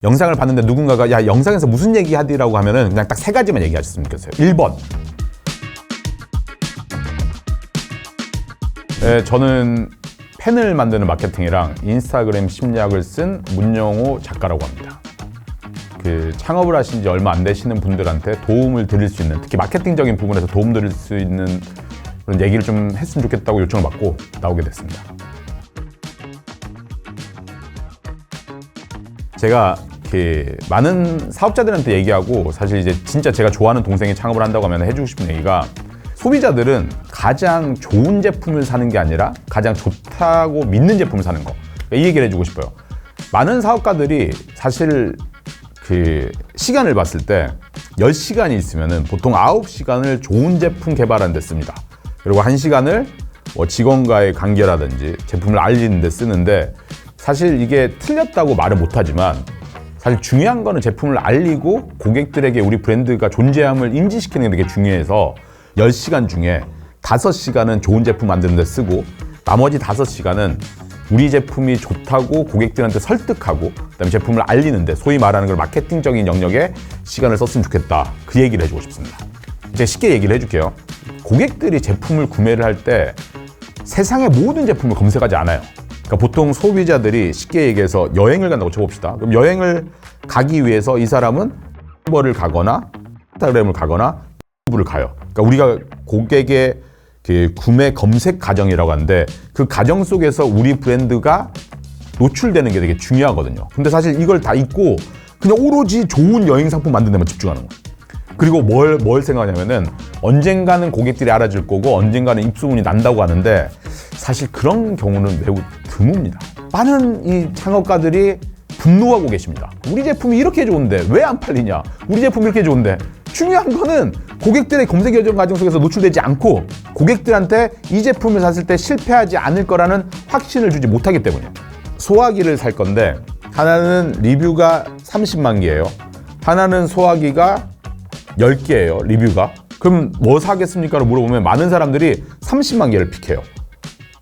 영상을 봤는데 누군가가 야 영상에서 무슨 얘기 하디라고 하면은 그냥 딱 세 가지만 얘기하셨으면 좋겠어요. 1번 저는 펜을 만드는 마케팅이랑 인스타그램 심리학을 쓴 문영호 작가라고 합니다. 창업을 하신 지 얼마 안 되시는 분들한테 도움을 드릴 수 있는, 특히 마케팅적인 부분에서 도움 드릴 수 있는 그런 얘기를 좀 했으면 좋겠다고 요청을 받고 나오게 됐습니다. 제가 많은 사업자들한테 얘기하고, 사실 이제 진짜 제가 좋아하는 동생이 창업을 한다고 하면 해주고 싶은 얘기가, 소비자들은 가장 좋은 제품을 사는 게 아니라 가장 좋다고 믿는 제품을 사는 거, 이 얘기를 해주고 싶어요. 많은 사업가들이 사실 시간을 봤을 때 10시간이 있으면은 보통 9시간을 좋은 제품 개발하는 데 씁니다. 그리고 1시간을 직원과의 관계라든지 제품을 알리는 데 쓰는데, 사실 이게 틀렸다고 말은 못하지만 사실 중요한 거는 제품을 알리고 고객들에게 우리 브랜드가 존재함을 인지시키는 게 되게 중요해서 10시간 중에 5시간은 좋은 제품 만드는 데 쓰고, 나머지 5시간은 우리 제품이 좋다고 고객들한테 설득하고 그다음에 제품을 알리는데, 소위 말하는 걸 마케팅적인 영역에 시간을 썼으면 좋겠다, 그 얘기를 해주고 싶습니다. 제가 쉽게 얘기를 해줄게요. 고객들이 제품을 구매를 할 때 세상의 모든 제품을 검색하지 않아요. 그러니까 보통 소비자들이 쉽게 얘기해서 여행을 간다고 쳐봅시다. 그럼 여행을 가기 위해서 이 사람은 네이버를 가거나 인스타그램을 가거나 유튜브를 가요. 그러니까 우리가 고객의 구매 검색 과정이라고 하는데, 그 과정 속에서 우리 브랜드가 노출되는 게 되게 중요하거든요. 근데 사실 이걸 다 잊고 그냥 오로지 좋은 여행 상품 만드는 데만 집중하는 거예요. 그리고 뭘 생각하냐면은 언젠가는 고객들이 알아줄 거고 언젠가는 입소문이 난다고 하는데, 사실 그런 경우는 매우 드뭅니다. 많은 이 창업가들이 분노하고 계십니다. 우리 제품이 이렇게 좋은데 왜 안 팔리냐? 우리 제품이 이렇게 좋은데. 중요한 거는 고객들의 검색 과정 속에서 노출되지 않고 고객들한테 이 제품을 샀을 때 실패하지 않을 거라는 확신을 주지 못하기 때문이에요. 소화기를 살 건데 하나는 리뷰가 30만 개예요. 하나는 소화기가 10개예요, 리뷰가. 그럼 뭐 사겠습니까? 로 물어보면 많은 사람들이 30만 개를 픽해요.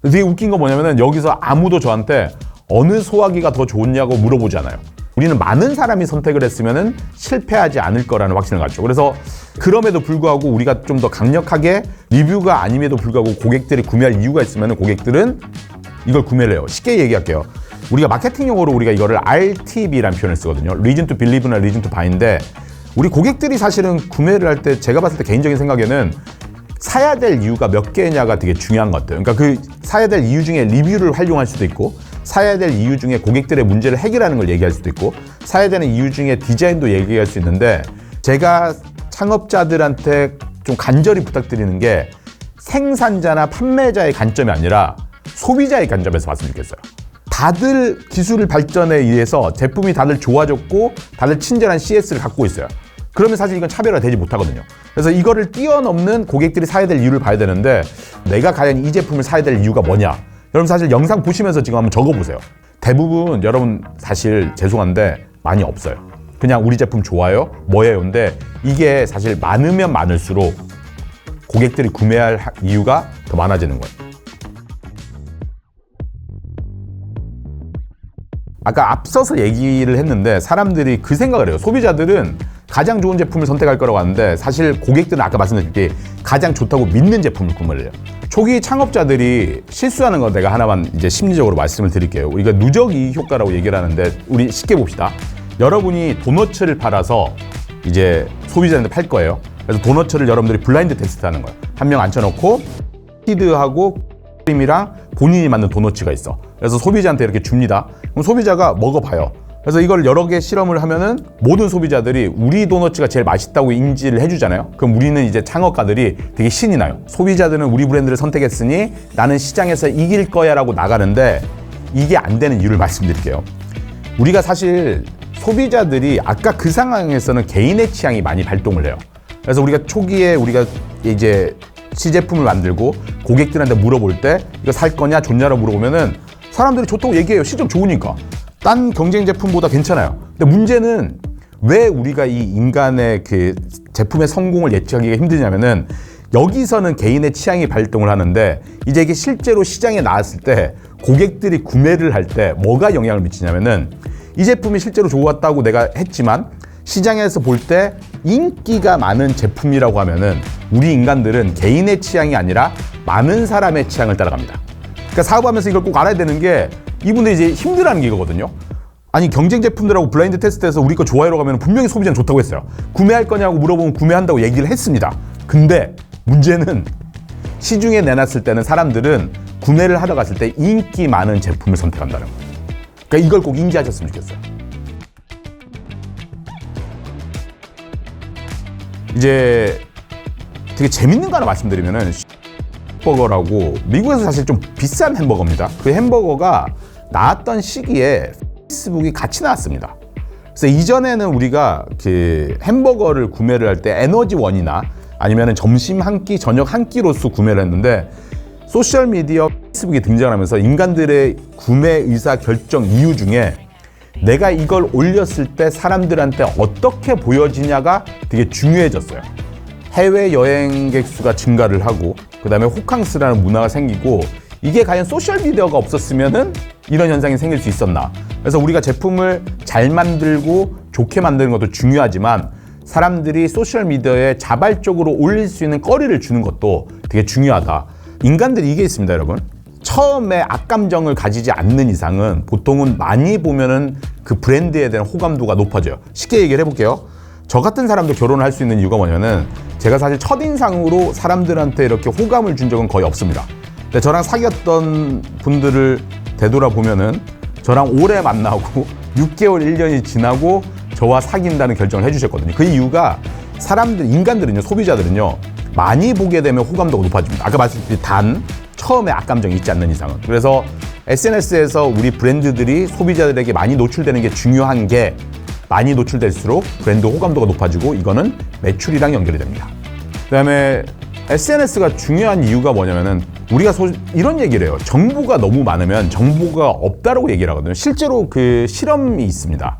되게 웃긴 거 뭐냐면은 여기서 아무도 저한테 어느 소화기가 더 좋냐고 물어보잖아요. 우리는 많은 사람이 선택을 했으면은 실패하지 않을 거라는 확신을 갖죠. 그래서 그럼에도 불구하고 우리가 좀 더 강력하게, 리뷰가 아님에도 불구하고 고객들이 구매할 이유가 있으면은 고객들은 이걸 구매를 해요. 쉽게 얘기할게요. 우리가 마케팅 용어로 우리가 이거를 RTB라는 표현을 쓰거든요. Reason to Believe나 Reason to Buy인데, 우리 고객들이 사실은 구매를 할 때, 제가 봤을 때 개인적인 생각에는 사야 될 이유가 몇 개냐가 되게 중요한 것 같아요. 그러니까 그 사야 될 이유 중에 리뷰를 활용할 수도 있고, 사야 될 이유 중에 고객들의 문제를 해결하는 걸 얘기할 수도 있고, 사야 되는 이유 중에 디자인도 얘기할 수 있는데, 제가 창업자들한테 좀 간절히 부탁드리는 게 생산자나 판매자의 관점이 아니라 소비자의 관점에서 봤으면 좋겠어요. 다들 기술 발전에 의해서 제품이 다들 좋아졌고 다들 친절한 CS를 갖고 있어요. 그러면 사실 이건 차별화가 되지 못하거든요. 그래서 이거를 뛰어넘는 고객들이 사야 될 이유를 봐야 되는데, 내가 과연 이 제품을 사야 될 이유가 뭐냐? 여러분 사실 영상 보시면서 지금 한번 적어보세요. 대부분 여러분 사실 죄송한데 많이 없어요. 그냥 우리 제품 좋아요? 뭐예요?인데, 이게 사실 많으면 많을수록 고객들이 구매할 이유가 더 많아지는 거예요. 아까 앞서서 얘기를 했는데 사람들이 그 생각을 해요. 소비자들은 가장 좋은 제품을 선택할 거라고 하는데, 사실 고객들은 아까 말씀드렸듯이 가장 좋다고 믿는 제품을 구매를 해요. 초기 창업자들이 실수하는 건 내가 하나만 이제 심리적으로 말씀을 드릴게요. 우리가 누적 이익 효과라고 얘기를 하는데, 우리 쉽게 봅시다. 여러분이 도너츠를 팔아서 이제 소비자한테 팔 거예요. 그래서 도너츠를 여러분들이 블라인드 테스트 하는 거예요. 한 명 앉혀놓고 키드하고 크림이랑 본인이 만든 도너츠가 있어. 그래서 소비자한테 이렇게 줍니다. 그럼 소비자가 먹어봐요. 그래서 이걸 여러 개 실험을 하면은 모든 소비자들이 우리 도너츠가 제일 맛있다고 인지를 해주잖아요. 그럼 우리는 이제 창업가들이 되게 신이 나요. 소비자들은 우리 브랜드를 선택했으니 나는 시장에서 이길 거야 라고 나가는데, 이게 안 되는 이유를 말씀드릴게요. 우리가 사실 소비자들이 아까 그 상황에서는 개인의 취향이 많이 발동을 해요. 그래서 우리가 초기에 우리가 이제 시제품을 만들고 고객들한테 물어볼 때 이거 살 거냐 좋냐라고 물어보면은 사람들이 좋다고 얘기해요. 시점 좋으니까. 딴 경쟁 제품보다 괜찮아요. 근데 문제는 왜 우리가 이 인간의 그 제품의 성공을 예측하기가 힘드냐면은, 여기서는 개인의 취향이 발동을 하는데, 이제 이게 실제로 시장에 나왔을 때 고객들이 구매를 할 때 뭐가 영향을 미치냐면은, 이 제품이 실제로 좋았다고 내가 했지만 시장에서 볼 때 인기가 많은 제품이라고 하면은 우리 인간들은 개인의 취향이 아니라 많은 사람의 취향을 따라갑니다. 그러니까 사업하면서 이걸 꼭 알아야 되는 게 이분들이 이제 힘들어하는 게 이거거든요. 아니 경쟁 제품들하고 블라인드 테스트해서 우리 거 좋아요라고 하면 분명히 소비자는 좋다고 했어요. 구매할 거냐고 물어보면 구매한다고 얘기를 했습니다. 근데 문제는 시중에 내놨을 때는 사람들은 구매를 하러 갔을 때 인기 많은 제품을 선택한다는 거예요. 그러니까 이걸 꼭 인지하셨으면 좋겠어요. 이제 되게 재밌는 거 하나 말씀드리면은 버거라고 미국에서 사실 좀 비싼 햄버거입니다. 그 햄버거가 나왔던 시기에 페이스북이 같이 나왔습니다. 그래서 이전에는 우리가 그 햄버거를 구매를 할 때 에너지원이나 아니면 점심 한 끼, 저녁 한 끼로서 구매를 했는데 소셜미디어 페이스북이 등장하면서 인간들의 구매 의사 결정 이유 중에 내가 이걸 올렸을 때 사람들한테 어떻게 보여지냐가 되게 중요해졌어요. 해외 여행객 수가 증가를 하고 그 다음에 호캉스라는 문화가 생기고 이게 과연 소셜미디어가 없었으면은 이런 현상이 생길 수 있었나. 그래서 우리가 제품을 잘 만들고 좋게 만드는 것도 중요하지만 사람들이 소셜미디어에 자발적으로 올릴 수 있는 거리를 주는 것도 되게 중요하다. 인간들이 이게 있습니다, 여러분. 처음에 악감정을 가지지 않는 이상은 보통은 많이 보면은 그 브랜드에 대한 호감도가 높아져요. 쉽게 얘기를 해볼게요. 저 같은 사람도 결혼을 할 수 있는 이유가 뭐냐면은 제가 사실 첫인상으로 사람들한테 이렇게 호감을 준 적은 거의 없습니다. 근데 저랑 사귀었던 분들을 되돌아보면은 저랑 오래 만나고 6개월, 1년이 지나고 저와 사귄다는 결정을 해주셨거든요. 그 이유가 사람들, 인간들은요, 소비자들은요, 많이 보게 되면 호감도가 높아집니다. 아까 말씀드린 단, 처음에 악감정이 있지 않는 이상은. 그래서 SNS에서 우리 브랜드들이 소비자들에게 많이 노출되는 게 중요한 게 많이 노출될수록 브랜드 호감도가 높아지고 이거는 매출이랑 연결이 됩니다. 그 다음에 SNS가 중요한 이유가 뭐냐면은 우리가 이런 얘기를 해요. 정보가 너무 많으면 정보가 없다라고 얘기를 하거든요. 실제로 그 실험이 있습니다.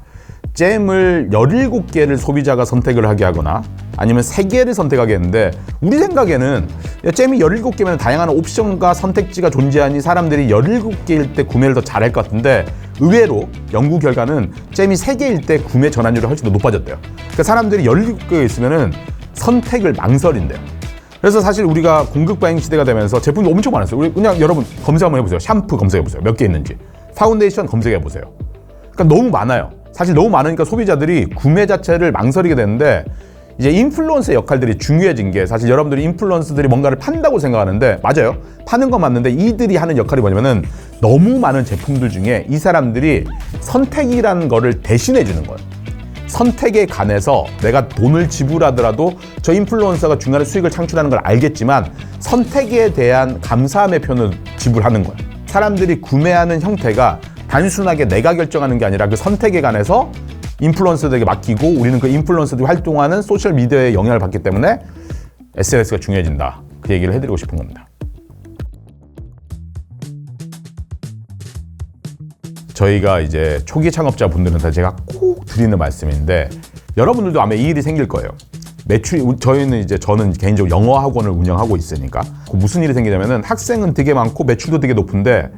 잼을 17개를 소비자가 선택을 하게 하거나 아니면 3개를 선택하게 했는데 우리 생각에는 잼이 17개면 다양한 옵션과 선택지가 존재하니 사람들이 17개일 때 구매를 더 잘할 것 같은데 의외로 연구 결과는 잼이 3개일 때 구매 전환율이 훨씬 더 높아졌대요. 그러니까 사람들이 17개 있으면은 선택을 망설인대요. 그래서 사실 우리가 공급 과잉 시대가 되면서 제품이 엄청 많았어요. 우리 그냥 여러분 검색 한번 해보세요. 샴푸 검색해보세요. 몇 개 있는지. 파운데이션 검색해보세요. 그러니까 너무 많아요. 사실 너무 많으니까 소비자들이 구매 자체를 망설이게 되는데 이제 인플루언서의 역할들이 중요해진 게 사실 여러분들이 인플루언서들이 뭔가를 판다고 생각하는데 맞아요. 파는 건 맞는데 이들이 하는 역할이 뭐냐면은 너무 많은 제품들 중에 이 사람들이 선택이라는 거를 대신해 주는 거예요. 선택에 관해서 내가 돈을 지불하더라도 저 인플루언서가 중간에 수익을 창출하는 걸 알겠지만 선택에 대한 감사함의 표현을 지불하는 거예요. 사람들이 구매하는 형태가 단순하게 내가 결정하는 게 아니라 그 선택에 관해서 인플루언서들에게 맡기고 우리는 그 인플루언서들이 활동하는 소셜미디어에 영향을 받기 때문에 SNS가 중요해진다. 그 얘기를 해드리고 싶은 겁니다. 저희가 이제 초기 창업자분들한테 제가 꼭 드리는 말씀인데 여러분들도 아마 이 일이 생길 거예요. 저는 개인적으로 영어 학원을 운영하고 있으니까 무슨 일이 생기냐면은 학생은 되게 많고 매출도 되게 높은데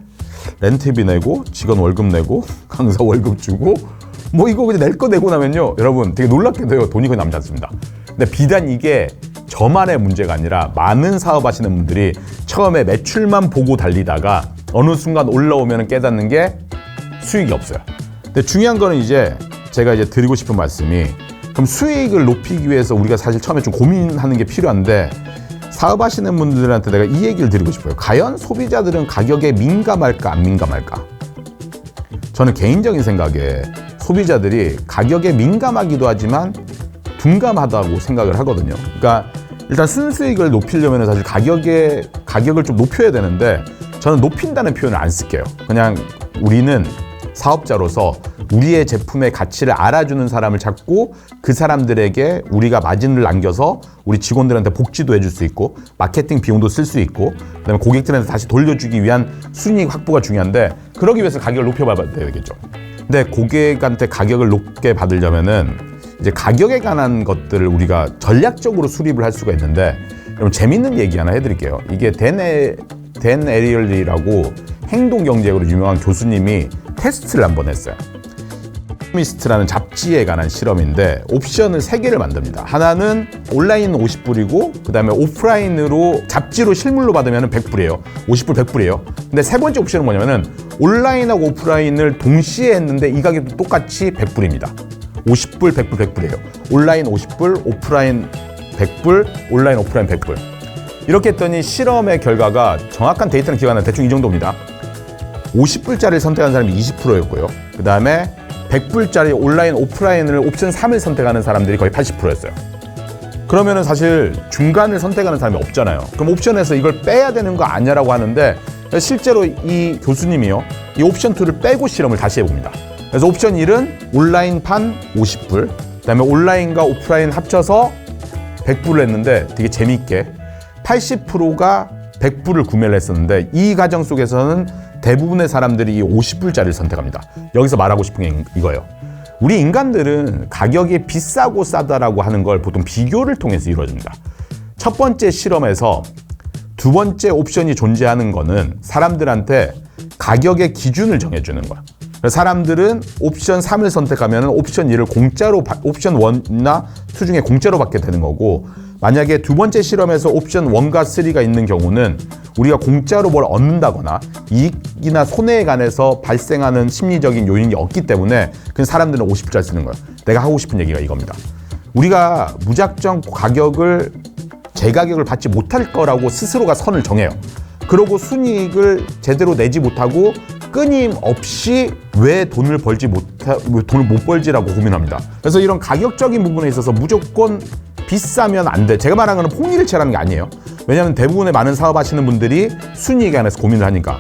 렌트비 내고 직원 월급 내고 강사 월급 주고 뭐 이거 그냥 낼 거 내고 나면요 여러분 되게 놀랍게도요 돈이 거의 남지 않습니다. 근데 비단 이게 저만의 문제가 아니라 많은 사업하시는 분들이 처음에 매출만 보고 달리다가 어느 순간 올라오면 깨닫는 게 수익이 없어요. 근데 중요한 거는 이제 제가 이제 드리고 싶은 말씀이 그럼 수익을 높이기 위해서 우리가 사실 처음에 좀 고민하는 게 필요한데 사업하시는 분들한테 내가 이 얘기를 드리고 싶어요. 과연 소비자들은 가격에 민감할까 안 민감할까? 저는 개인적인 생각에 소비자들이 가격에 민감하기도 하지만 둔감하다고 생각을 하거든요. 그러니까 일단 순수익을 높이려면 사실 가격을 좀 높여야 되는데 저는 높인다는 표현을 안 쓸게요. 그냥 우리는 사업자로서 우리의 제품의 가치를 알아주는 사람을 찾고 그 사람들에게 우리가 마진을 남겨서 우리 직원들한테 복지도 해줄 수 있고 마케팅 비용도 쓸 수 있고 그다음에 고객들한테 다시 돌려주기 위한 순이익 확보가 중요한데 그러기 위해서 가격을 높여봐야 되겠죠. 근데 고객한테 가격을 높게 받으려면은 이제 가격에 관한 것들을 우리가 전략적으로 수립을 할 수가 있는데 여러분 재밌는 얘기 하나 해드릴게요. 이게 댄 에리얼리라고 행동경제학으로 유명한 교수님이 테스트를 한번 했어요. 미스트라는 잡지에 관한 실험인데 옵션을 3개를 만듭니다. 하나는 온라인 50불이고 그 다음에 오프라인으로 잡지로 실물로 받으면 100불이에요. 50불 100불이에요. 근데 세 번째 옵션은 뭐냐면은 온라인하고 오프라인을 동시에 했는데 이 가격도 똑같이 100불입니다. 50불 100불 100불이에요. 온라인 50불 오프라인 100불 온라인 오프라인 100불. 이렇게 했더니 실험의 결과가 정확한 데이터는 기억 안 나요. 대충 이 정도입니다. 50불짜리를 선택한 사람이 20%였고요. 그 다음에 100불짜리 온라인 오프라인을 옵션 3을 선택하는 사람들이 거의 80%였어요. 그러면은 사실 중간을 선택하는 사람이 없잖아요. 그럼 옵션에서 이걸 빼야 되는 거 아니냐라고 하는데 실제로 이 교수님이요, 이 옵션 2를 빼고 실험을 다시 해봅니다. 그래서 옵션 1은 온라인판 50불, 그 다음에 온라인과 오프라인 합쳐서 100불을 했는데 되게 재미있게 80%가 100불을 구매를 했었는데 이 과정 속에서는 대부분의 사람들이 이 50불짜리를 선택합니다. 여기서 말하고 싶은 게 이거예요. 우리 인간들은 가격이 비싸고 싸다라고 하는 걸 보통 비교를 통해서 이루어집니다. 첫 번째 실험에서 두 번째 옵션이 존재하는 거는 사람들한테 가격의 기준을 정해주는 거야. 사람들은 옵션 3을 선택하면 옵션 2를 공짜로, 옵션 1이나 2 중에 공짜로 받게 되는 거고, 만약에 두 번째 실험에서 옵션 1과 3가 있는 경우는 우리가 공짜로 뭘 얻는다거나 이익이나 손해에 관해서 발생하는 심리적인 요인이 없기 때문에 그 사람들은 50불짜리 쓰는 거예요. 내가 하고 싶은 얘기가 이겁니다. 우리가 무작정 가격을 제 가격을 받지 못할 거라고 스스로가 선을 정해요. 그러고 순이익을 제대로 내지 못하고 끊임없이 왜 돈을 못 벌지라고 고민합니다. 그래서 이런 가격적인 부분에 있어서 무조건 비싸면 안 돼. 제가 말하는 건 폭리일체라는 게 아니에요. 왜냐하면 대부분의 많은 사업하시는 분들이 순이익에 관해서 고민을 하니까.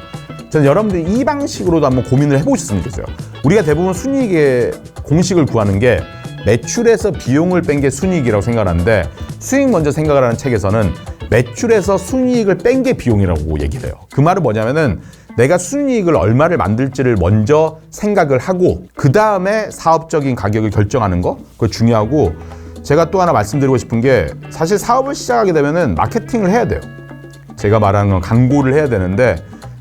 저는 여러분들이 이 방식으로도 한번 고민을 해보셨으면 좋겠어요. 우리가 대부분 순이익의 공식을 구하는 게 매출에서 비용을 뺀 게 순이익이라고 생각하는데, 수익 먼저 생각을 하는 책에서는 매출에서 순이익을 뺀 게 비용이라고 얘기를 해요. 그 말은 뭐냐면은 내가 순이익을 얼마를 만들지를 먼저 생각을 하고 그 다음에 사업적인 가격을 결정하는 거, 그거 중요하고, 제가 또 하나 말씀드리고 싶은 게 사실 사업을 시작하게 되면은 마케팅을 해야 돼요. 제가 말하는 건 광고를 해야 되는데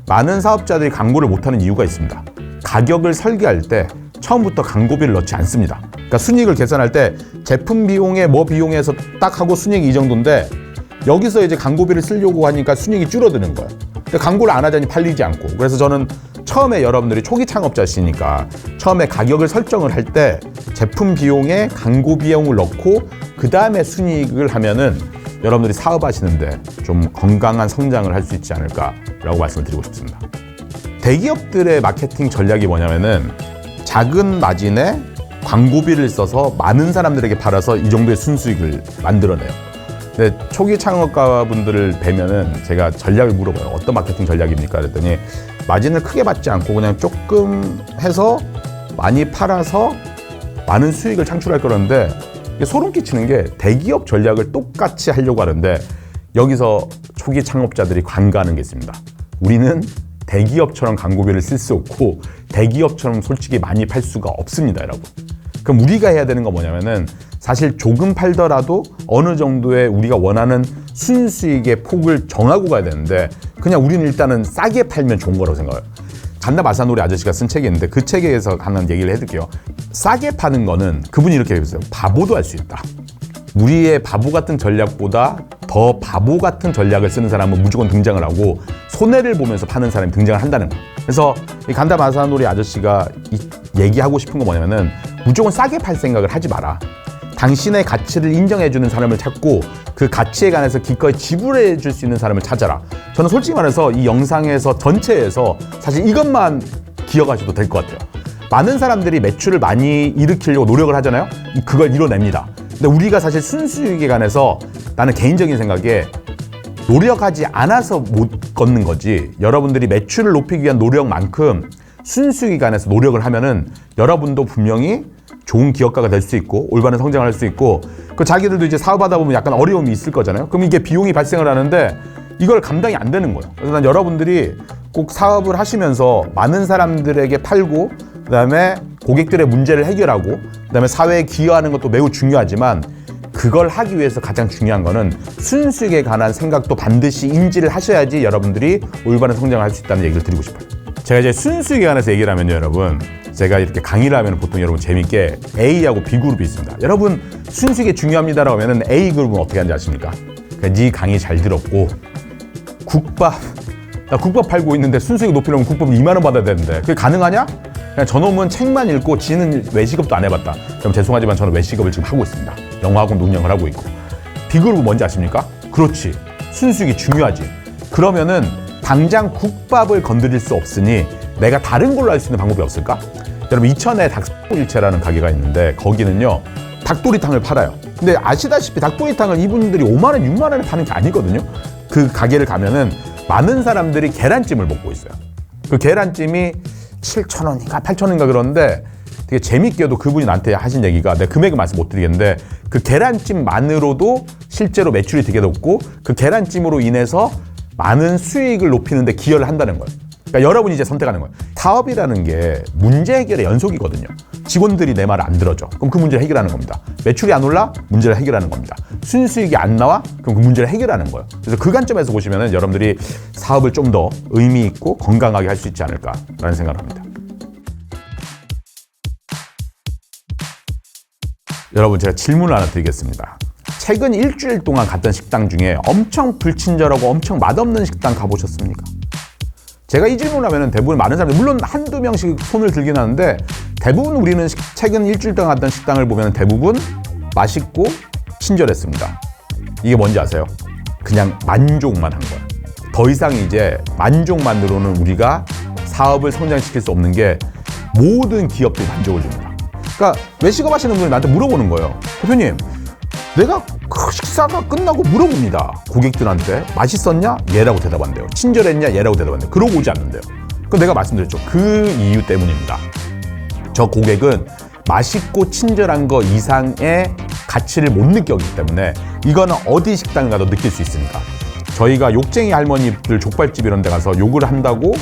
많은 사업자들이 광고를 못하는 이유가 있습니다. 가격을 설계할 때 처음부터 광고비를 넣지 않습니다. 그러니까 순이익을 계산할 때 제품 비용에 뭐 비용에서 딱 하고 순이익이 이 정도인데 여기서 이제 광고비를 쓰려고 하니까 순이익이 줄어드는 거예요. 근데 광고를 안 하자니 팔리지 않고. 그래서 저는 처음에 여러분들이 초기 창업자시니까 처음에 가격을 설정을 할 때 제품 비용에 광고 비용을 넣고 그 다음에 순이익을 하면은 여러분들이 사업하시는데 좀 건강한 성장을 할 수 있지 않을까라고 말씀을 드리고 싶습니다. 대기업들의 마케팅 전략이 뭐냐면은 작은 마진에 광고비를 써서 많은 사람들에게 팔아서 이 정도의 순수익을 만들어내요. 근데 초기 창업가분들을 뵈면은 제가 전략을 물어봐요. 어떤 마케팅 전략입니까? 그랬더니 마진을 크게 받지 않고 그냥 조금 해서 많이 팔아서 많은 수익을 창출할 거라는데, 소름 끼치는 게 대기업 전략을 똑같이 하려고 하는데 여기서 초기 창업자들이 관가하는 게 있습니다. 우리는 대기업처럼 광고비를 쓸 수 없고 대기업처럼 솔직히 많이 팔 수가 없습니다, 여러분. 그럼 우리가 해야 되는 건 뭐냐면은 사실 조금 팔더라도 어느 정도의 우리가 원하는 순수익의 폭을 정하고 가야 되는데 그냥 우리는 일단은 싸게 팔면 좋은 거라고 생각해요. 간다 마사노리 아저씨가 쓴 책이 있는데 그 책에서 하는 얘기를 해드릴게요. 싸게 파는 거는 그분이 이렇게 얘기했어요. 바보도 할 수 있다. 우리의 바보 같은 전략보다 더 바보 같은 전략을 쓰는 사람은 무조건 등장을 하고 손해를 보면서 파는 사람이 등장을 한다는 거예요. 그래서 이 간다 마사노리 아저씨가 얘기하고 싶은 거 뭐냐면은 무조건 싸게 팔 생각을 하지 마라. 당신의 가치를 인정해주는 사람을 찾고 그 가치에 관해서 기꺼이 지불해 줄 수 있는 사람을 찾아라. 저는 솔직히 말해서 이 영상에서 전체에서 사실 이것만 기억하셔도 될 것 같아요. 많은 사람들이 매출을 많이 일으키려고 노력을 하잖아요. 그걸 이뤄냅니다. 근데 우리가 사실 순수익에 관해서 나는 개인적인 생각에 노력하지 않아서 못 걷는 거지, 여러분들이 매출을 높이기 위한 노력만큼 순수익에 관해서 노력을 하면은 여러분도 분명히 좋은 기업가가 될 수 있고 올바른 성장을 할 수 있고, 그 자기들도 이제 사업하다 보면 약간 어려움이 있을 거잖아요. 그럼 이게 비용이 발생을 하는데 이걸 감당이 안 되는 거예요. 그래서 난 여러분들이 꼭 사업을 하시면서 많은 사람들에게 팔고 그다음에 고객들의 문제를 해결하고 그다음에 사회에 기여하는 것도 매우 중요하지만 그걸 하기 위해서 가장 중요한 거는 순수익에 관한 생각도 반드시 인지를 하셔야지 여러분들이 올바른 성장을 할 수 있다는 얘기를 드리고 싶어요. 제가 이제 순수익에 관해서 얘기를 하면요, 여러분. 제가 이렇게 강의를 하면 보통 여러분 재밌게 A하고 B그룹이 있습니다. 여러분 순수익이 중요합니다라고 하면 A그룹은 어떻게 하는지 아십니까? 그러니까 네 강의 잘 들었고 나 국밥 팔고 있는데 순수익 높이려면 국밥 2만 원 받아야 되는데 그게 가능하냐? 그냥 저놈은 책만 읽고 지는 외식업도 안 해봤다. 그럼 죄송하지만 저는 외식업을 지금 하고 있습니다. 영어학원 운영을 하고 있고. B그룹은 뭔지 아십니까? 그렇지. 순수익이 중요하지. 그러면은 당장 국밥을 건드릴 수 없으니 내가 다른 걸로 할 수 있는 방법이 없을까? 여러분 이천에 닭일체라는 가게가 있는데 거기는요 닭도리탕을 팔아요. 근데 아시다시피 닭도리탕을 이분들이 5만 원, 6만 원에 파는 게 아니거든요. 그 가게를 가면은 많은 사람들이 계란찜을 먹고 있어요. 그 계란찜이 7,000원인가 8,000원인가 그러는데 되게 재밌게도 그분이 나한테 하신 얘기가 내가 금액은 말씀 못 드리겠는데 그 계란찜만으로도 실제로 매출이 되게 높고 그 계란찜으로 인해서 많은 수익을 높이는 데 기여를 한다는 거예요. 그러니까 여러분이 이제 선택하는 거예요. 사업이라는 게 문제 해결의 연속이거든요. 직원들이 내 말을 안 들어줘. 그럼 그 문제를 해결하는 겁니다. 매출이 안 올라? 문제를 해결하는 겁니다. 순수익이 안 나와? 그럼 그 문제를 해결하는 거예요. 그래서 그 관점에서 보시면 여러분들이 사업을 좀 더 의미 있고 건강하게 할 수 있지 않을까라는 생각을 합니다. 여러분 제가 질문을 하나 드리겠습니다. 최근 일주일 동안 갔던 식당 중에 엄청 불친절하고 엄청 맛없는 식당 가보셨습니까? 제가 이 질문을 하면 대부분 많은 사람들 물론 한두 명씩 손을 들긴 하는데 대부분 우리는 최근 일주일 동안 갔던 식당을 보면 대부분 맛있고 친절했습니다. 이게 뭔지 아세요? 그냥 만족만 한 거야. 더 이상 이제 만족만으로는 우리가 사업을 성장시킬 수 없는 게 모든 기업들이 만족을 줍니다. 그러니까 외식업 하시는 분이 나한테 물어보는 거예요. 대표님, 내가 그 식사가 끝나고 물어봅니다. 고객들한테 맛있었냐? 얘라고 대답한대요. 친절했냐? 얘라고 대답한대요. 그러고 오지 않는데요. 그럼 내가 말씀드렸죠. 그 이유 때문입니다. 저 고객은 맛있고 친절한 거 이상의 가치를 못 느꼈기 때문에 이거는 어디 식당을 가도 느낄 수 있으니까. 저희가 욕쟁이 할머니들 족발집 이런 데 가서 욕을 한다고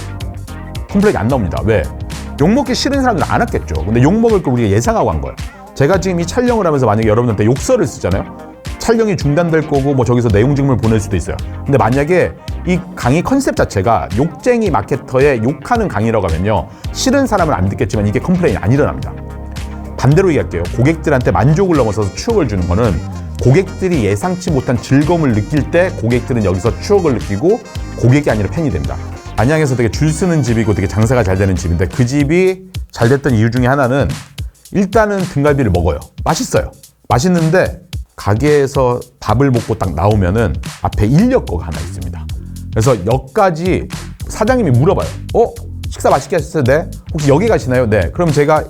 컴플레인이 안 나옵니다. 왜? 욕먹기 싫은 사람들은 안 왔겠죠. 근데 욕먹을 걸 우리가 예상하고 한 거예요. 제가 지금 이 촬영을 하면서 만약에 여러분한테 욕설을 쓰잖아요. 촬영이 중단될 거고 뭐 저기서 내용 증명을 보낼 수도 있어요. 근데 만약에 이 강의 컨셉 자체가 욕쟁이 마케터의 욕하는 강의라고 하면요. 싫은 사람은 안 듣겠지만 이게 컴플레인이 안 일어납니다. 반대로 얘기할게요. 고객들한테 만족을 넘어서서 추억을 주는 거는 고객들이 예상치 못한 즐거움을 느낄 때 고객들은 여기서 추억을 느끼고 고객이 아니라 팬이 됩니다. 안양에서 되게 줄 서는 집이고 되게 장사가 잘 되는 집인데 그 집이 잘 됐던 이유 중에 하나는 일단은 등갈비를 먹어요. 맛있어요. 맛있는데 가게에서 밥을 먹고 딱 나오면은 앞에 인력거가 하나 있습니다. 그래서 여기까지 사장님이 물어봐요. 식사 맛있게 하셨어요? 네. 혹시 여기 가시나요? 네. 그럼 제가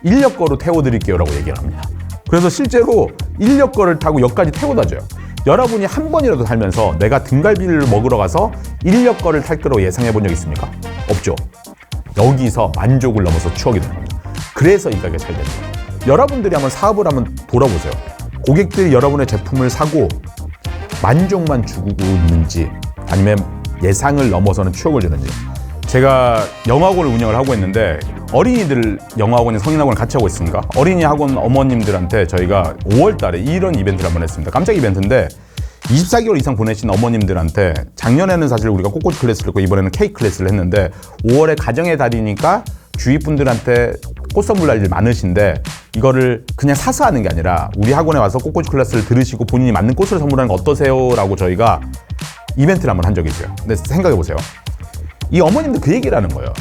인력거로 태워드릴게요 라고 얘기를 합니다. 그래서 실제로 인력거를 타고 여기까지 태워다 줘요. 여러분이 한 번이라도 살면서 내가 등갈비를 먹으러 가서 인력거를 탈 거라고 예상해 본 적 있습니까? 없죠. 여기서 만족을 넘어서 추억이 되는 겁니다. 그래서 이 가게가 잘 되는 거예요. 여러분들이 한번 사업을 한번 돌아보세요. 고객들이 여러분의 제품을 사고 만족만 주고 있는지 아니면 예상을 넘어서는 추억을 주는지. 제가 영어학원을 운영을 하고 있는데 어린이들 영어학원이 성인학원을 같이 하고 있습니다. 어린이 학원 어머님들한테 저희가 5월 달에 이런 이벤트를 한번 했습니다. 깜짝 이벤트인데 24개월 이상 보내신 어머님들한테 작년에는 사실 우리가 꽃꽂이 클래스를 했고 이번에는 케이크 클래스를 했는데 5월에 가정의 달이니까 주위 분들한테 꽃 선물할 일 많으신데 이거를 그냥 사서 하는 게 아니라 우리 학원에 와서 꽃꽂이 클래스를 들으시고 본인이 맞는 꽃을 선물하는 거 어떠세요? 라고 저희가 이벤트를 한번 한 적이 있어요. 근데 생각해 보세요. 이 어머님도 그 얘기를 하는 거예요.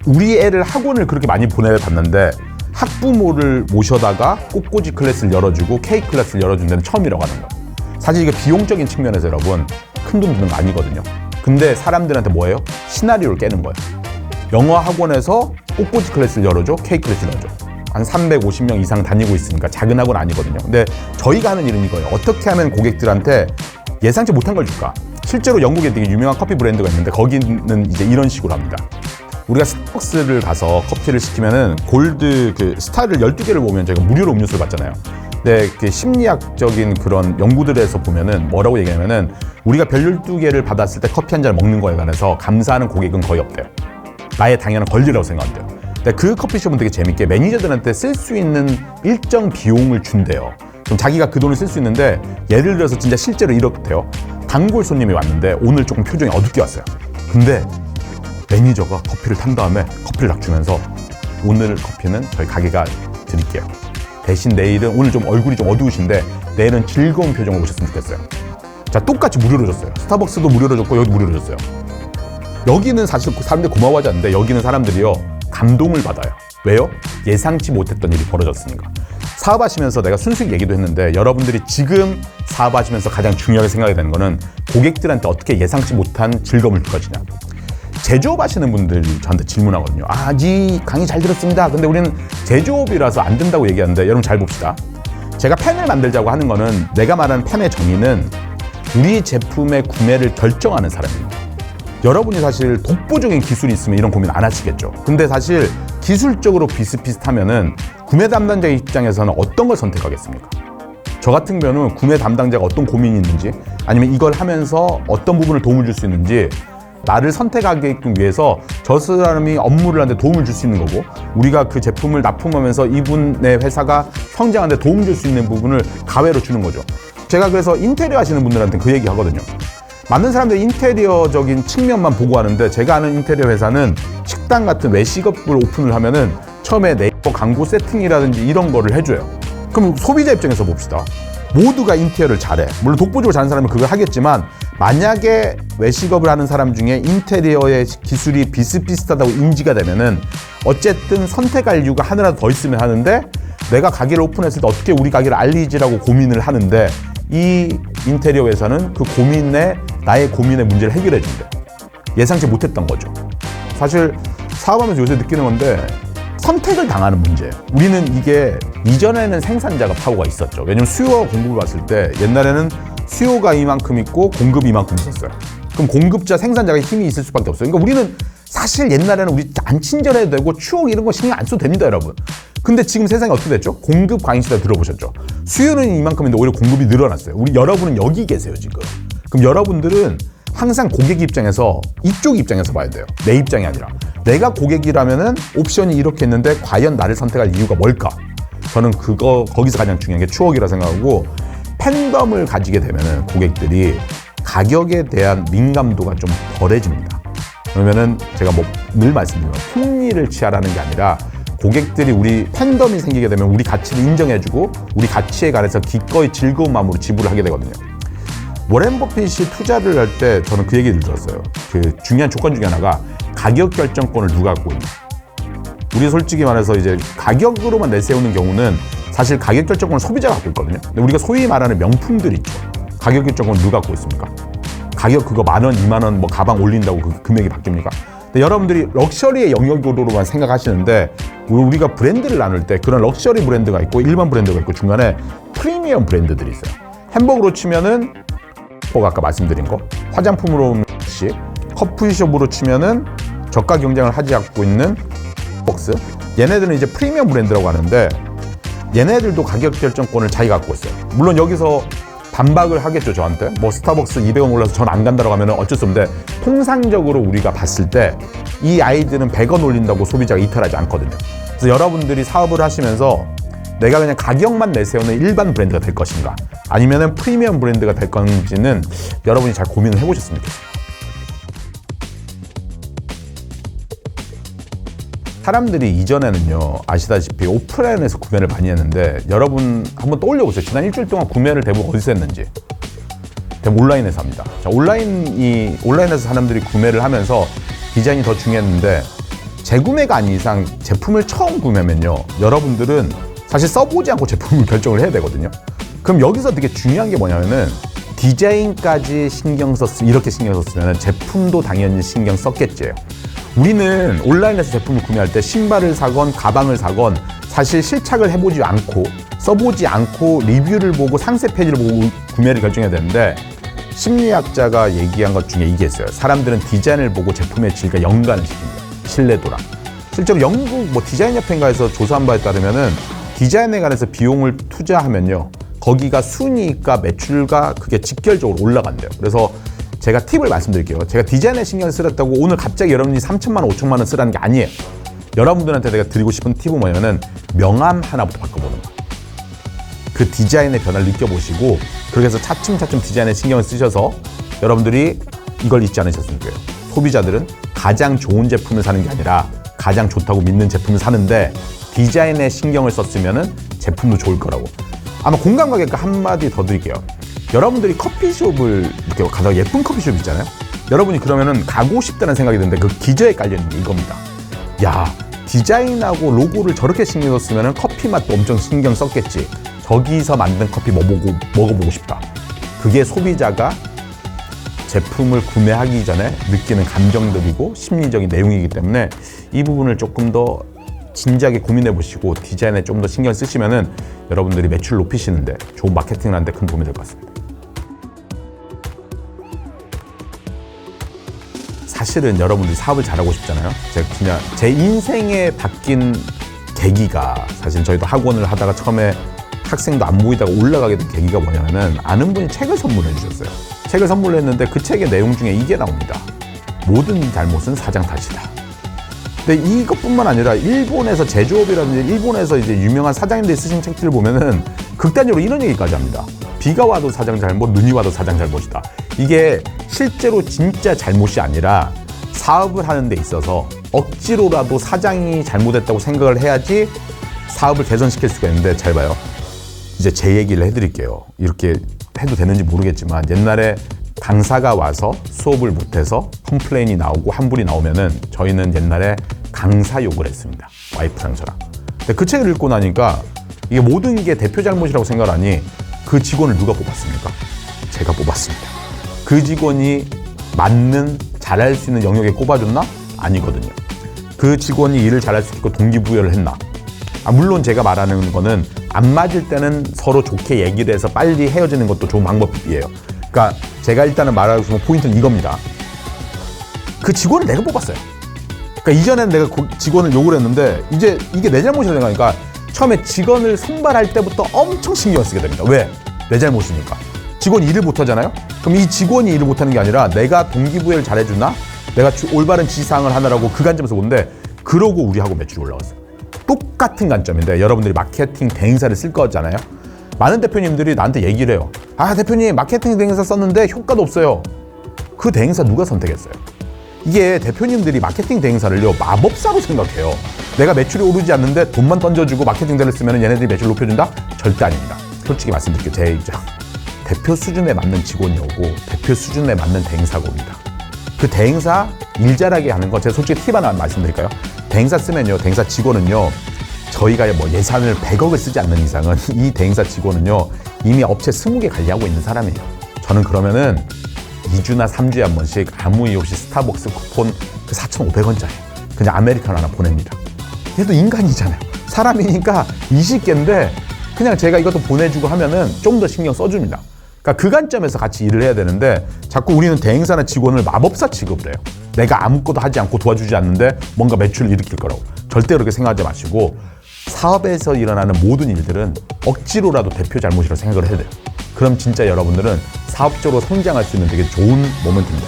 우리 애를 학원을 그렇게 많이 보내봤는데 학부모를 모셔다가 꽃꽂이 클래스를 열어주고 케이크 클래스를 열어준 데는 처음이라고 하는 거예요. 사실 이게 비용적인 측면에서 여러분 큰 돈 드는 거 아니거든요. 근데 사람들한테 뭐예요? 시나리오를 깨는 거예요. 영어 학원에서 꽃꽂이 클래스를 열어줘, 케이크 클래스를 열어줘. 한 350명 이상 다니고 있으니까 작은 학원 아니거든요. 근데 저희가 하는 일은 이거예요. 어떻게 하면 고객들한테 예상치 못한 걸 줄까? 실제로 영국에 되게 유명한 커피 브랜드가 있는데 거기는 이제 이런 식으로 합니다. 우리가 스타벅스를 가서 커피를 시키면은 골드 그 스타를 12개를 보면 저희가 무료로 음료수를 받잖아요. 근데 그 심리학적인 그런 연구들에서 보면은 뭐라고 얘기하냐면은 우리가 별 12개를 받았을 때 커피 한 잔을 먹는 거에 관해서 감사하는 고객은 거의 없대요. 나의 당연한 권리라고 생각한대요. 근데 그 커피숍은 되게 재밌게 매니저들한테 쓸 수 있는 일정 비용을 준대요. 그럼 자기가 그 돈을 쓸 수 있는데 예를 들어서 진짜 실제로 이렇대요. 단골 손님이 왔는데 오늘 조금 표정이 어둡게 왔어요. 근데 매니저가 커피를 탄 다음에 커피를 딱 주면서 오늘 커피는 저희 가게가 드릴게요. 대신 내일은 오늘 좀 얼굴이 좀 어두우신데 내일은 즐거운 표정으로 오셨으면 좋겠어요. 자, 똑같이 무료로 줬어요. 스타벅스도 무료로 줬고 여기도 무료로 줬어요. 여기는 사실 사람들이 고마워하지 않는데 여기는 사람들이요 감동을 받아요. 왜요? 예상치 못했던 일이 벌어졌으니까. 사업하시면서 내가 순수익 얘기도 했는데 여러분들이 지금 사업하시면서 가장 중요하게 생각해야 되는 거는 고객들한테 어떻게 예상치 못한 즐거움을 줄 것이냐. 제조업 하시는 분들이 저한테 질문하거든요. 네 강의 잘 들었습니다. 근데 우리는 제조업이라서 안 된다고 얘기하는데 여러분 잘 봅시다. 제가 펜을 만들자고 하는 거는 내가 말하는 펜의 정의는 우리 제품의 구매를 결정하는 사람입니다. 여러분이 사실 독보적인 기술이 있으면 이런 고민 안 하시겠죠. 근데 사실 기술적으로 비슷비슷하면은 구매 담당자 입장에서는 어떤 걸 선택하겠습니까? 저 같은 경우는 구매 담당자가 어떤 고민이 있는지 아니면 이걸 하면서 어떤 부분을 도움을 줄 수 있는지 나를 선택하게끔 위해서 저 사람이 업무를 하는데 도움을 줄 수 있는 거고 우리가 그 제품을 납품하면서 이분의 회사가 성장하는데 도움을 줄 수 있는 부분을 가외로 주는 거죠. 제가 그래서 인테리어 하시는 분들한테 그 얘기 하거든요. 많은 사람들이 인테리어적인 측면만 보고 하는데 제가 아는 인테리어 회사는 식당 같은 외식업을 오픈을 하면은 처음에 네이버 광고 세팅이라든지 이런 거를 해줘요. 그럼 소비자 입장에서 봅시다. 모두가 인테리어를 잘해. 물론 독보적으로 잘하는 사람은 그걸 하겠지만 만약에 외식업을 하는 사람 중에 인테리어의 기술이 비슷비슷하다고 인지가 되면은 어쨌든 선택할 이유가 하나라도 더 있으면 하는데 내가 가게를 오픈했을 때 어떻게 우리 가게를 알리지라고 고민을 하는데 이 인테리어 회사는 그 고민에 나의 고민의 문제를 해결해 준대. 예상치 못했던 거죠. 사실 사업하면서 요새 느끼는 건데 선택을 당하는 문제예요. 우리는 이게 이전에는 생산자가 파워가 있었죠. 왜냐면 수요와 공급을 봤을 때 옛날에는 수요가 이만큼 있고 공급이 이만큼 있었어요. 그럼 공급자, 생산자가 힘이 있을 수밖에 없어요. 그러니까 우리는 사실 옛날에는 우리 안 친절해도 되고 추억 이런 거 신경 안 써도 됩니다, 여러분. 근데 지금 세상이 어떻게 됐죠? 공급 과잉 시대 들어보셨죠? 수요는 이만큼인데 오히려 공급이 늘어났어요. 여러분은 여기 계세요, 지금. 그럼 여러분들은 항상 고객 입장에서 이쪽 입장에서 봐야 돼요. 내 입장이 아니라. 내가 고객이라면은 옵션이 이렇게 있는데 과연 나를 선택할 이유가 뭘까? 저는 거기서 가장 중요한 게 추억이라 생각하고 팬덤을 가지게 되면은 고객들이 가격에 대한 민감도가 좀 덜해집니다. 그러면은 제가 늘 말씀드리면 풍리를 취하라는 게 아니라 고객들이 우리 팬덤이 생기게 되면 우리 가치를 인정해주고 우리 가치에 관해서 기꺼이 즐거운 마음으로 지불을 하게 되거든요. 워렌 버핏이 투자를 할 때 저는 그 얘기를 들었어요. 그 중요한 조건 중에 하나가 가격 결정권을 누가 갖고 있냐. 우리 솔직히 말해서 이제 가격으로만 내세우는 경우는 사실 가격 결정권을 소비자가 갖고 있거든요. 근데 우리가 소위 말하는 명품들 있죠. 가격 결정권 누가 갖고 있습니까? 가격 그거 10,000원, 20,000원 뭐 가방 올린다고 그 금액이 바뀝니까? 근데 여러분들이 럭셔리의 영역으로만 생각하시는데 우리가 브랜드를 나눌 때 그런 럭셔리 브랜드가 있고 일반 브랜드가 있고 중간에 프리미엄 브랜드들이 있어요. 햄버거로 치면은 아까 말씀드린 거, 화장품으로 커피숍으로 치면은 저가 경쟁을 하지 않고 있는 박스. 얘네들은 이제 프리미엄 브랜드라고 하는데 얘네들도 가격 결정권을 자기가 갖고 있어요. 물론 여기서 반박을 하겠죠, 저한테. 스타벅스 200원 올라서 전 안 간다고 하면 어쩔 수 없는데 통상적으로 우리가 봤을 때 이 아이들은 100원 올린다고 소비자가 이탈하지 않거든요. 그래서 여러분들이 사업을 하시면서 내가 그냥 가격만 내세우는 일반 브랜드가 될 것인가 아니면은 프리미엄 브랜드가 될 건지는 여러분이 잘 고민을 해보셨으면 좋겠어요. 사람들이 이전에는요 아시다시피 오프라인에서 구매를 많이 했는데 여러분 한번 떠올려보세요. 지난 일주일 동안 구매를 대부분 어디서 했는지. 대부분 온라인에서 합니다. 자, 온라인에서 사람들이 구매를 하면서 디자인이 더 중요했는데 재구매가 아닌 이상 제품을 처음 구매하면요 여러분들은 사실 써보지 않고 제품을 결정을 해야 되거든요. 그럼 여기서 되게 중요한 게 뭐냐면은 디자인까지 이렇게 신경 썼으면 제품도 당연히 신경 썼겠지요. 우리는 온라인에서 제품을 구매할 때 신발을 사건 가방을 사건 사실 실착을 해보지 않고 써보지 않고 리뷰를 보고 상세 페이지를 보고 구매를 결정해야 되는데 심리학자가 얘기한 것 중에 이게 있어요. 사람들은 디자인을 보고 제품의 질과 연관을 시킵니다. 신뢰도랑. 실제로 영국 디자인협회인가에서 조사한 바에 따르면은 디자인에 관해서 비용을 투자하면요 거기가 순이익과 매출과 그게 직결적으로 올라간대요. 그래서 제가 팁을 말씀드릴게요. 제가 디자인에 신경을 쓰렸다고 오늘 갑자기 여러분이 3,000만 원, 5,000만 원 쓰라는 게 아니에요. 여러분들한테 내가 드리고 싶은 팁은 뭐냐면은 명암 하나부터 바꿔보는 거예요. 그 디자인의 변화를 느껴보시고 그렇게 해서 차츰차츰 디자인에 신경을 쓰셔서 여러분들이 이걸 잊지 않으셨으면 좋겠어요. 소비자들은 가장 좋은 제품을 사는 게 아니라 가장 좋다고 믿는 제품을 사는데 디자인에 신경을 썼으면 제품도 좋을 거라고. 아마 공감 가게까 한마디 더 드릴게요. 여러분들이 커피숍을 이렇게 가다가 예쁜 커피숍 있잖아요. 여러분이 그러면은 가고 싶다는 생각이 드는데 그 기저에 깔려있는 게 이겁니다. 야, 디자인하고 로고를 저렇게 신경 썼으면 커피 맛도 엄청 신경 썼겠지. 저기서 만든 커피 먹어보고 싶다. 그게 소비자가 제품을 구매하기 전에 느끼는 감정들이고 심리적인 내용이기 때문에 이 부분을 조금 더 진지하게 고민해 보시고 디자인에 좀 더 신경 쓰시면은 여러분들이 매출 높이시는데 좋은 마케팅을 하는데 큰 도움이 될 것 같습니다. 사실은 여러분들이 사업을 잘하고 싶잖아요. 제가 그냥 제 인생에 바뀐 계기가 사실 저희도 학원을 하다가 처음에 학생도 안 모이다가 올라가게 된 계기가 뭐냐면은 아는 분이 책을 선물해 주셨어요. 책을 선물했는데 그 책의 내용 중에 이게 나옵니다. 모든 잘못은 사장 탓이다. 근데 이것뿐만 아니라 일본에서 제조업이라든지 일본에서 이제 유명한 사장님들이 쓰신 책들을 보면은 극단적으로 이런 얘기까지 합니다. 비가 와도 사장 잘못, 눈이 와도 사장 잘못이다. 이게 실제로 진짜 잘못이 아니라 사업을 하는 데 있어서 억지로라도 사장이 잘못했다고 생각을 해야지 사업을 개선시킬 수가 있는데 잘 봐요. 이제 제 얘기를 해드릴게요. 이렇게 해도 되는지 모르겠지만 옛날에 강사가 와서 수업을 못해서 컴플레인이 나오고 환불이 나오면은 저희는 옛날에 강사 욕을 했습니다. 와이프랑 저랑. 근데 그 책을 읽고 나니까 이게 모든 게 대표 잘못이라고 생각하니 그 직원을 누가 뽑았습니까? 제가 뽑았습니다. 그 직원이 맞는 잘할 수 있는 영역에 꼽아줬나? 아니거든요. 그 직원이 일을 잘할 수 있고 동기부여를 했나? 물론 제가 말하는 거는 안 맞을 때는 서로 좋게 얘기를 해서 빨리 헤어지는 것도 좋은 방법이에요. 그러니까 제가 일단은 말하고 싶은 포인트는 이겁니다. 그 직원을 내가 뽑았어요. 그러니까 이전에는 내가 그 직원을 욕을 했는데 이제 이게 내 잘못이라고 생각하니까 처음에 직원을 선발할 때부터 엄청 신경 쓰게 됩니다. 왜? 내 잘못이니까. 직원이 일을 못하잖아요? 그럼 이 직원이 일을 못하는 게 아니라 내가 동기부여를 잘해주나? 내가 올바른 지시사항을 하느라고 그 관점에서 보는데 그러고 우리하고 매출이 올라갔어요. 똑같은 관점인데 여러분들이 마케팅 대행사를 쓸 거잖아요. 많은 대표님들이 나한테 얘기를 해요. 아, 대표님 마케팅 대행사 썼는데 효과도 없어요. 그 대행사 누가 선택했어요? 이게 대표님들이 마케팅 대행사를요 마법사로 생각해요. 내가 매출이 오르지 않는데 돈만 던져주고 마케팅 대를 쓰면 얘네들이 매출 높여준다? 절대 아닙니다. 솔직히 말씀드릴게요. 제 입장. 대표 수준에 맞는 직원이 오고 대표 수준에 맞는 대행사가 옵니다. 그 대행사 일 잘하게 하는 거 제가 솔직히 팁 하나 말씀드릴까요? 대행사 쓰면요, 대행사 직원은요, 저희가 뭐 예산을 100억을 쓰지 않는 이상은 이 대행사 직원은요 이미 업체 20개 관리하고 있는 사람이에요. 저는 그러면은 2주나 3주에 한 번씩 아무 이유 없이 스타벅스 쿠폰 그 4,500원짜리 그냥 아메리카노 하나 보냅니다. 얘도 인간이잖아요. 사람이니까 20개인데 그냥 제가 이것도 보내주고 하면은 좀 더 신경 써줍니다. 그러니까 그 관점에서 같이 일을 해야 되는데 자꾸 우리는 대행사나 직원을 마법사 취급을 해요. 내가 아무것도 하지 않고 도와주지 않는데 뭔가 매출을 일으킬 거라고. 절대 그렇게 생각하지 마시고 사업에서 일어나는 모든 일들은 억지로라도 대표 잘못이라고 생각을 해야 돼요. 그럼 진짜 여러분들은 사업적으로 성장할 수 있는 되게 좋은 모멘텀이 됩니다.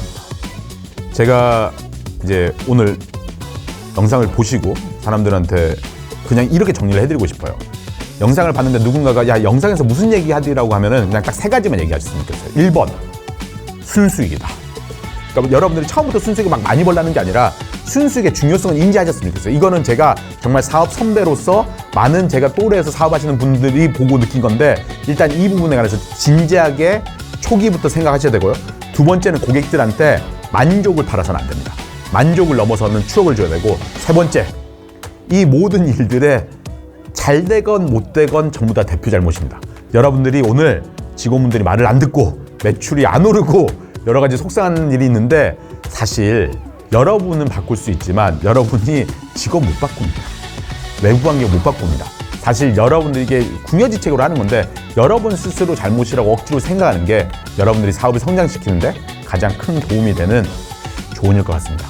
제가 이제 오늘 영상을 보시고 사람들한테 그냥 이렇게 정리를 해드리고 싶어요. 영상을 봤는데 누군가가 야 영상에서 무슨 얘기 하더라고 하면은 그냥 딱 3가지만 얘기하셨으면 좋겠어요. 1번 순수익이다. 그러니까 여러분들이 처음부터 순수익을 막 많이 벌라는 게 아니라 순수익의 중요성을 인지하셨으면 좋겠어요. 이거는 제가 정말 사업 선배로서 많은 제가 또래에서 사업하시는 분들이 보고 느낀 건데 일단 이 부분에 관해서 진지하게 초기부터 생각하셔야 되고요. 두 번째는 고객들한테 만족을 바라서는 안 됩니다. 만족을 넘어서는 추억을 줘야 되고 세 번째, 이 모든 일들에 잘 되건 못 되건 전부 다 대표 잘못입니다. 여러분들이 오늘 직원분들이 말을 안 듣고 매출이 안 오르고 여러 가지 속상한 일이 있는데 사실 여러분은 바꿀 수 있지만 여러분이 직원 못 바꿉니다. 외부 환경 못 바꿉니다. 사실 여러분들이 이게 궁여지책으로 하는 건데 여러분 스스로 잘못이라고 억지로 생각하는 게 여러분들이 사업을 성장시키는데 가장 큰 도움이 되는 좋은 일 것 같습니다.